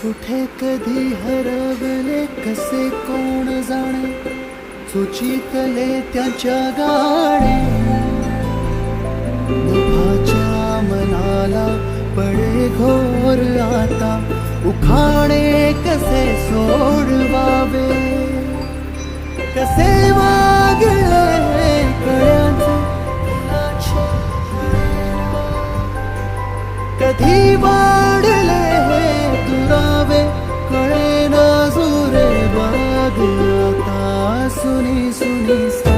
कुठे कधी हरवले कसे कोण जाणे, सुचितले त्याच्या गाणे. मुभाच्या मनाला पडे घोर आता, उखाणे कसे सोडवावे, कसे वागले कळ्यांचे कधी वाढले दुरावे, कळे ना जुरे बाग आता सुनी सुनी